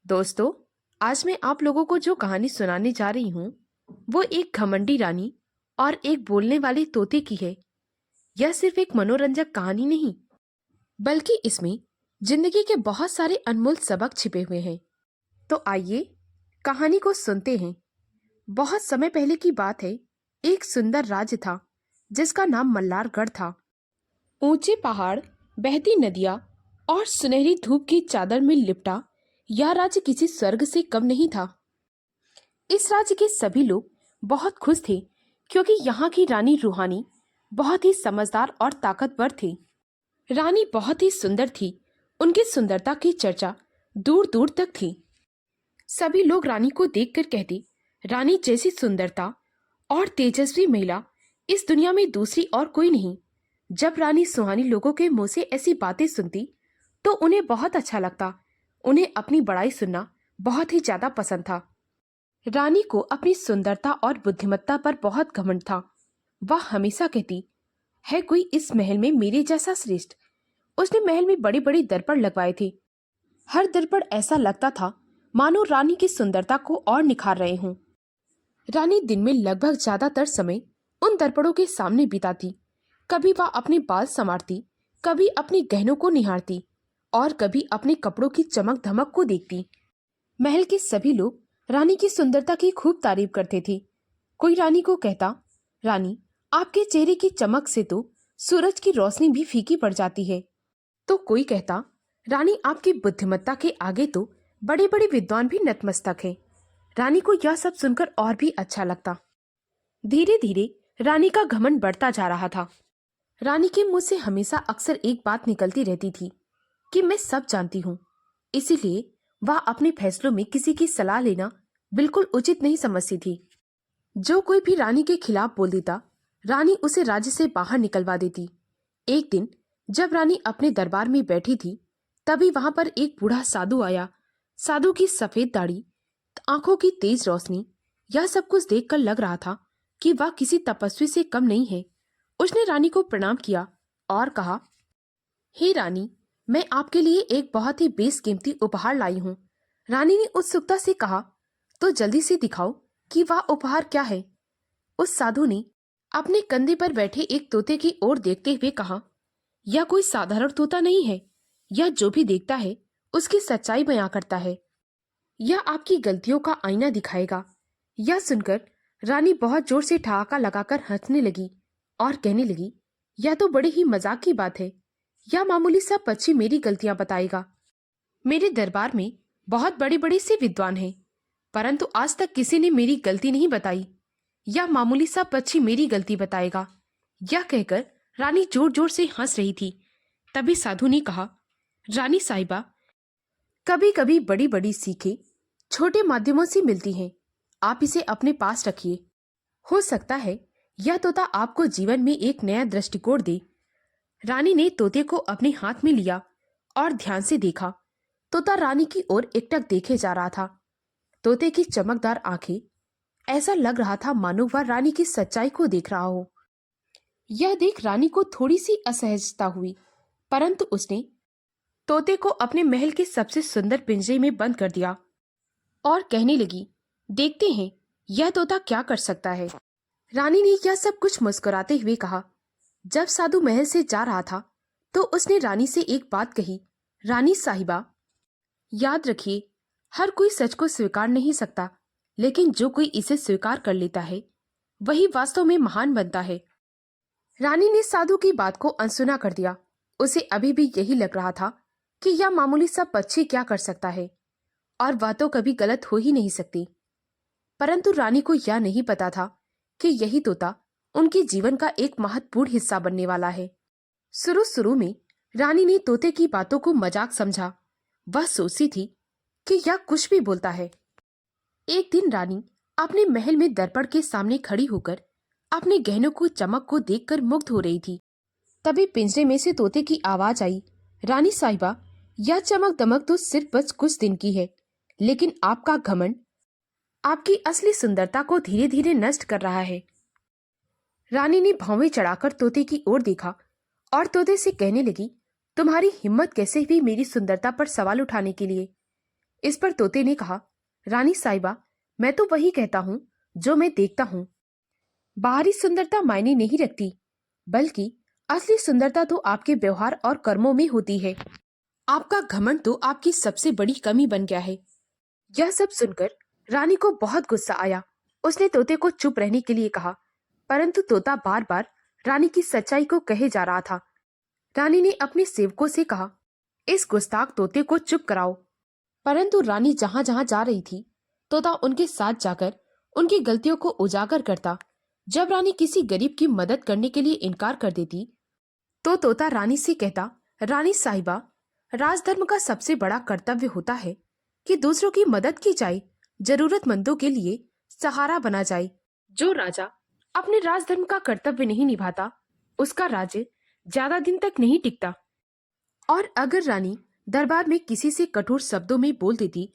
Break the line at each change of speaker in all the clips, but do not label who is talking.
दोस्तों, आज मैं आप लोगों को जो कहानी सुनाने जा रही हूँ, वो एक घमंडी रानी और एक बोलने वाले तोते की है। यह सिर्फ एक मनोरंजक कहानी नहीं, बल्कि इसमें जिंदगी के बहुत सारे अनमोल सबक छिपे हुए हैं। तो आइए कहानी को सुनते हैं। बहुत समय पहले की बात है। एक सुंदर राज्य था जिसका नाम मल्लारगढ़ था। ऊंचे पहाड़, बहती नदियां और सुनहरी धूप की चादर में लिपटा यह राज्य किसी स्वर्ग से कम नहीं था। इस राज्य के सभी लोग बहुत खुश थे क्योंकि यहाँ की रानी रूहानी बहुत ही समझदार और ताकतवर थी। रानी बहुत ही सुंदर थी। उनकी सुंदरता की चर्चा दूर दूर तक थी। सभी लोग रानी को देखकर कहते, रानी जैसी सुंदरता और तेजस्वी महिला इस दुनिया में दूसरी और कोई नहीं। जब रानी सुहानी लोगों के मुंह से ऐसी बातें सुनती तो उन्हें बहुत अच्छा लगता। उन्हें अपनी बड़ाई सुनना बहुत ही ज्यादा पसंद था। रानी को अपनी सुंदरता और बुद्धिमत्ता पर बहुत घमंड था। वह हमेशा कहती, है कोई इस महल में मेरे जैसा श्रेष्ठ। उसने महल में बड़े बड़े दर्पण लगवाए थे। हर दर्पण ऐसा लगता था मानो रानी की सुंदरता को और निखार रहे हों। रानी दिन में लगभग ज्यादातर समय उन दर्पणों के सामने बिताती। कभी वह अपने बाल संवारती, कभी अपने गहनों को निहारती और कभी अपने कपड़ों की चमक धमक को देखती। महल के सभी लोग रानी की सुंदरता की खूब तारीफ करते थे। कोई रानी को कहता, रानी आपके चेहरे की चमक से तो सूरज की रोशनी भी फीकी पड़ जाती है। तो कोई कहता, रानी आपकी बुद्धिमत्ता के आगे तो बड़े बड़े विद्वान भी नतमस्तक हैं। रानी को यह सब सुनकर और भी अच्छा लगता। धीरे धीरे रानी का घमंड बढ़ता जा रहा था। रानी के मुंह से हमेशा अक्सर एक बात निकलती रहती थी कि मैं सब जानती हूँ। इसीलिए वह अपने फैसलों में किसी की सलाह लेना बिल्कुल उचित नहीं समझती थी। जो कोई भी रानी के खिलाफ बोल देता, रानी उसे राज्य से बाहर निकलवा देती। एक दिन जब रानी अपने दरबार में बैठी थी, तभी वहां पर एक बूढ़ा साधु आया। साधु की सफेद दाढ़ी, आंखों की तेज रोशनी, यह सब कुछ देखकर लग रहा था कि वह किसी तपस्वी से कम नहीं है। उसने रानी को प्रणाम किया और कहा, हे रानी, मैं आपके लिए एक बहुत ही बेशकीमती उपहार लाई हूँ। रानी ने उत्सुकता से कहा, तो जल्दी से दिखाओ कि वह उपहार क्या है। उस साधु ने अपने कंधे पर बैठे एक तोते की ओर देखते हुए कहा, यह कोई साधारण तोता नहीं है। यह जो भी देखता है उसकी सच्चाई बयां करता है। यह आपकी गलतियों का आईना दिखाएगा। यह सुनकर रानी बहुत जोर से ठहाका लगाकर हंसने लगी और कहने लगी, यह तो बड़ी ही मजाक की बात है। यह मामूली सा पक्षी मेरी गलतियां बताएगा। मेरे दरबार में बहुत बड़े बड़े से विद्वान हैं, परंतु आज तक किसी ने मेरी गलती नहीं बताई। यह मामूली सा पक्षी मेरी गलती बताएगा। यह कहकर रानी जोर जोर से हंस रही थी। तभी साधु ने कहा, रानी साहिबा, कभी कभी बड़ी बड़ी सीखें छोटे माध्यमों से मिलती हैं। आप इसे अपने पास रखिए। हो सकता है यह तोता आपको जीवन में एक नया दृष्टिकोण दे। रानी ने तोते को अपने हाथ में लिया और ध्यान से देखा। तोता रानी की ओर एकटक देखे जा रहा था। तोते की चमकदार आंखें, ऐसा लग रहा था मानो वह रानी की सच्चाई को देख रहा हो। यह देख रानी को थोड़ी सी असहजता हुई, परंतु उसने तोते को अपने महल के सबसे सुंदर पिंजरे में बंद कर दिया और कहने लगी, देखते हैं यह तोता क्या कर सकता है। रानी ने यह सब कुछ मुस्कुराते हुए कहा। जब साधु महल से जा रहा था तो उसने रानी से एक बात कही, रानी साहिबा, याद रखिए, हर कोई सच को स्वीकार नहीं सकता, लेकिन जो कोई इसे स्वीकार कर लेता है वही वास्तव में महान बनता है। रानी ने साधु की बात को अनसुना कर दिया। उसे अभी भी यही लग रहा था कि यह मामूली सा पक्षी क्या कर सकता है और वह तो कभी गलत हो ही नहीं सकती। परंतु रानी को यह नहीं पता था कि यही तोता उनके जीवन का एक महत्वपूर्ण हिस्सा बनने वाला है। शुरू शुरू में रानी ने तोते की बातों को मजाक समझा। वह सोचती थी कि यह कुछ भी बोलता है। एक दिन रानी अपने महल में दर्पण के सामने खड़ी होकर अपने गहनों को चमक को देखकर मुग्ध हो रही थी। तभी पिंजरे में से तोते की आवाज आई, रानी साहिबा, यह चमक दमक तो सिर्फ बस कुछ दिन की है, लेकिन आपका घमंड आपकी असली सुंदरता को धीरे धीरे नष्ट कर रहा है। रानी ने भौवें चढ़ाकर तोते की ओर देखा और तोते से कहने लगी, तुम्हारी हिम्मत कैसे हुई मेरी सुंदरता पर सवाल उठाने के लिए। इस पर तोते ने कहा, रानी साहिबा, मैं तो वही कहता हूँ जो मैं देखता हूँ। बाहरी सुंदरता मायने नहीं रखती, बल्कि असली सुंदरता तो आपके व्यवहार और कर्मों में होती है। आपका घमंड तो आपकी सबसे बड़ी कमी बन गया है। यह सब सुनकर रानी को बहुत गुस्सा आया। उसने तोते को चुप रहने के लिए कहा, परंतु तोता बार बार रानी की सच्चाई को कहे जा रहा था। रानी ने अपने सेवकों से कहा, इस गुस्ताख तोते को चुप कराओ। परंतु रानी जहां जहां जा रही थी, तोता उनके साथ जाकर उनकी गलतियों को उजागर करता। जब रानी किसी गरीब की मदद करने के लिए इनकार कर देती, तो तोता रानी से कहता, रानी साहिबा, राजधर्म का सबसे बड़ा कर्तव्य होता है कि दूसरों की मदद की जाए, जरूरतमंदों के लिए सहारा बना जाए। जो राजा अपने राजधर्म का कर्तव्य नहीं निभाता, उसका राज्य ज्यादा दिन तक नहीं टिकता। और अगर रानी दरबार में किसी से कठोर शब्दों में बोल देती,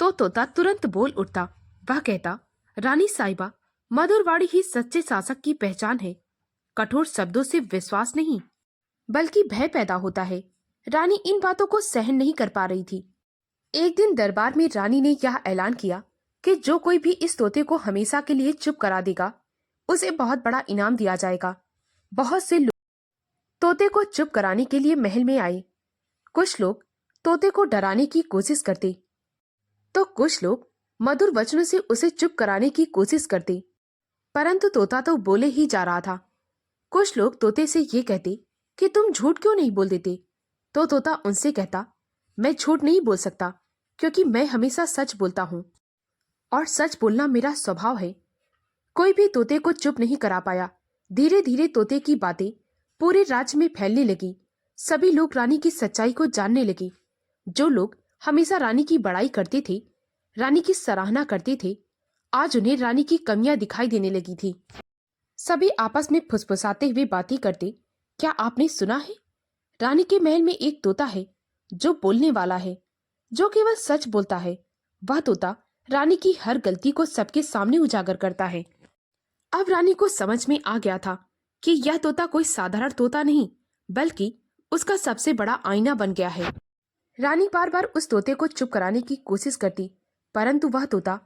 तो तोता तुरंत बोल उठता। वह कहता, रानी साहिबा, मधुर वाणी ही सच्चे शासक की पहचान है। कठोर शब्दों से विश्वास नहीं, बल्कि भय पैदा होता है। रानी इन बातों को सहन नहीं कर पा रही थी। एक दिन दरबार में रानी ने यह ऐलान किया कि जो कोई भी इस तोते को हमेशा के लिए चुप करा देगा, उसे बहुत बड़ा इनाम दिया जाएगा। बहुत से लोग तोते को चुप कराने के लिए महल में आए। कुछ लोग तोते को डराने की कोशिश करते, तो कुछ लोग मधुर वचनों से उसे चुप कराने की कोशिश करते, परंतु तोता तो बोले ही जा रहा था। कुछ लोग तोते से ये कहते कि तुम झूठ क्यों नहीं बोल देते, तो तोता उनसे कहता, मैं झूठ नहीं बोल सकता, क्योंकि मैं हमेशा सच बोलता हूँ और सच बोलना मेरा स्वभाव है। कोई भी तोते को चुप नहीं करा पाया। धीरे धीरे तोते की बातें पूरे राज्य में फैलने लगी। सभी लोग रानी की सच्चाई को जानने लगे। जो लोग हमेशा रानी की बड़ाई करते थे, रानी की सराहना करते थे, आज उन्हें रानी की कमियां दिखाई देने लगी थी। सभी आपस में फुसफुसाते हुए बातें करते, क्या आपने सुना है, रानी के महल में एक तोता है जो बोलने वाला है, जो केवल सच बोलता है। वह तोता रानी की हर गलती को सबके सामने उजागर करता है। अब रानी को समझ में आ गया था कि यह तोता कोई साधारण तोता नहीं, बल्कि उसका सबसे बड़ा आईना बन गया है। रानी बार बार उस तोते को चुप कराने की कोशिश करती, परंतु वह तोता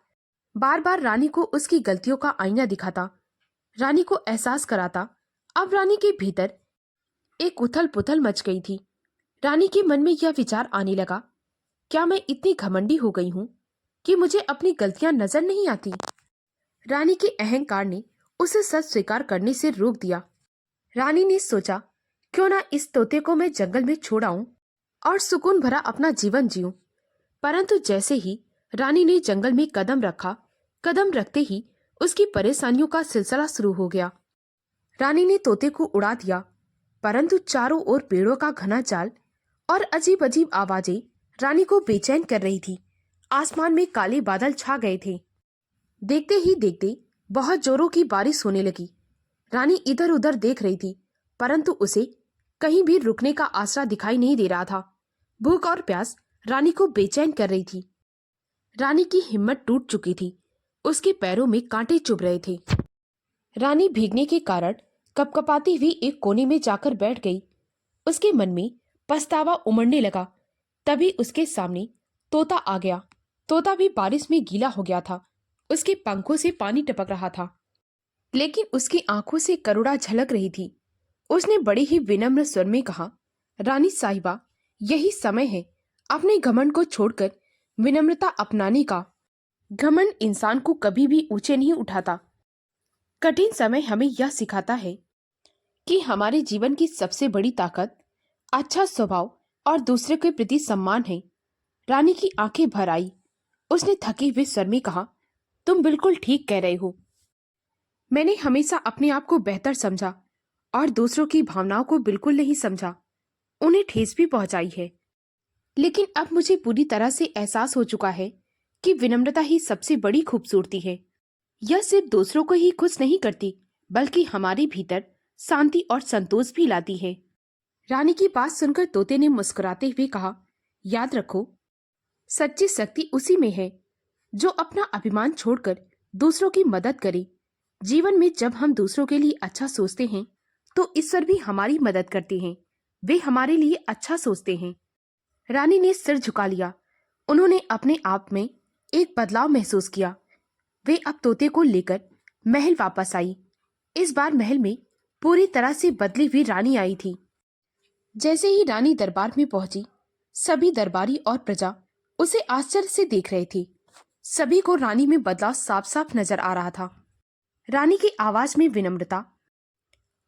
बार बार रानी को उसकी गलतियों का आईना दिखाता, रानी को एहसास कराता। अब रानी के भीतर एक उथल पुथल मच गई थी। रानी के मन में यह विचार आने लगा, क्या मैं इतनी घमंडी हो गई हूँ कि मुझे अपनी गलतियां नजर नहीं आती। रानी के अहंकार ने उसे सच स्वीकार करने से रोक दिया। रानी ने सोचा, क्यों ना इस तोते को मैं जंगल में छोड़ आऊं और सुकून भरा अपना जीवन जीऊं। परंतु जैसे ही रानी ने जंगल में कदम रखा, कदम रखते ही उसकी परेशानियों का सिलसिला शुरू हो गया। रानी ने तोते को उड़ा दिया, परंतु चारों ओर पेड़ों का घना जाल और अजीब अजीब आवाजें रानी को बेचैन कर रही थी। आसमान में काले बादल छा गए थे। देखते ही देखते बहुत जोरों की बारिश होने लगी। रानी इधर उधर देख रही थी, परंतु उसे कहीं भी रुकने का आसरा दिखाई नहीं दे रहा था। भूख और प्यास रानी को बेचैन कर रही थी। रानी की हिम्मत टूट चुकी थी, उसके पैरों में कांटे चुभ रहे थे। रानी भीगने के कारण कपकपाती हुई एक कोने में जाकर बैठ गई। उसके मन में पछतावा उमड़ने लगा। तभी उसके सामने तोता आ गया। तोता भी बारिश में गीला हो गया था। उसके पंखों से पानी टपक रहा था, लेकिन उसकी आंखों से करुणा झलक रही थी। उसने बड़े ही विनम्र स्वर में कहा, रानी साहिबा, यही समय है अपने घमंड को छोड़कर विनम्रता अपनाने का। घमंड इंसान को कभी भी ऊंचे नहीं उठाता। कठिन समय हमें यह सिखाता है कि हमारे जीवन की सबसे बड़ी ताकत अच्छा स्वभाव और दूसरे के प्रति सम्मान है। रानी की आंखें भर आई। उसने थके हुए स्वर में कहा, तुम बिल्कुल ठीक कह रहे हो। मैंने हमेशा अपने आप को बेहतर समझा और दूसरों की भावनाओं को बिल्कुल नहीं समझा, उन्हें ठेस भी पहुंचाई है। लेकिन अब मुझे पूरी तरह से एहसास हो चुका है कि विनम्रता ही सबसे बड़ी खूबसूरती है। यह सिर्फ दूसरों को ही खुश नहीं करती, बल्कि हमारे भीतर शांति और संतोष भी लाती है। रानी की बात सुनकर तोते ने मुस्कुराते हुए कहा, याद रखो, सच्ची शक्ति उसी में है जो अपना अभिमान छोड़कर दूसरों की मदद करे। जीवन में जब हम दूसरों के लिए अच्छा सोचते हैं, तो ईश्वर भी हमारी मदद करते हैं। वे हमारे लिए अच्छा सोचते हैं। रानी ने सिर झुका लिया। उन्होंने अपने आप में एक बदलाव महसूस किया। वे अब तोते को लेकर महल वापस आई। इस बार महल में पूरी तरह से बदली हुई रानी आई थी। जैसे ही रानी दरबार में पहुंची, सभी दरबारी और प्रजा उसे आश्चर्य से देख रहे थे। सभी को रानी में बदलाव साफ साफ नजर आ रहा था। रानी की आवाज में विनम्रता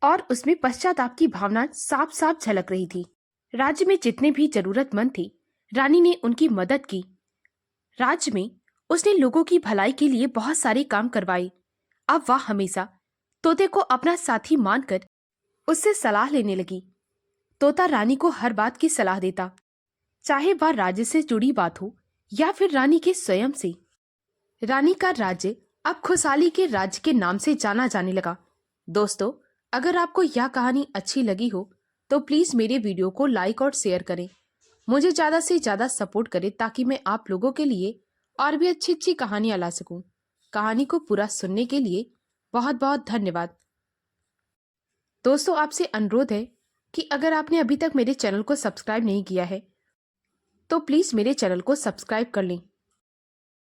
और उसमें पश्चाताप की भावना साफ साफ झलक रही थी। राज्य में जितने भी जरूरतमंद थे, रानी ने उनकी मदद की। राज्य में उसने लोगों की भलाई के लिए बहुत सारे काम करवाए। अब वह हमेशा तोते को अपना साथी मानकर उससे सलाह लेने लगी। तोता रानी को हर बात की सलाह देता, चाहे वह राज्य से जुड़ी बात हो या फिर रानी के स्वयं से। रानी का राज्य अब खुशहाली के राज्य के नाम से जाना जाने लगा। दोस्तों, अगर आपको यह कहानी अच्छी लगी हो तो प्लीज मेरे वीडियो को लाइक और शेयर करें। मुझे ज्यादा से ज्यादा सपोर्ट करें ताकि मैं आप लोगों के लिए और भी अच्छी अच्छी कहानियां ला सकूं। कहानी को पूरा सुनने के लिए बहुत बहुत धन्यवाद। दोस्तों, आपसे अनुरोध है कि अगर आपने अभी तक मेरे चैनल को सब्सक्राइब नहीं किया है तो प्लीज मेरे चैनल को सब्सक्राइब कर लें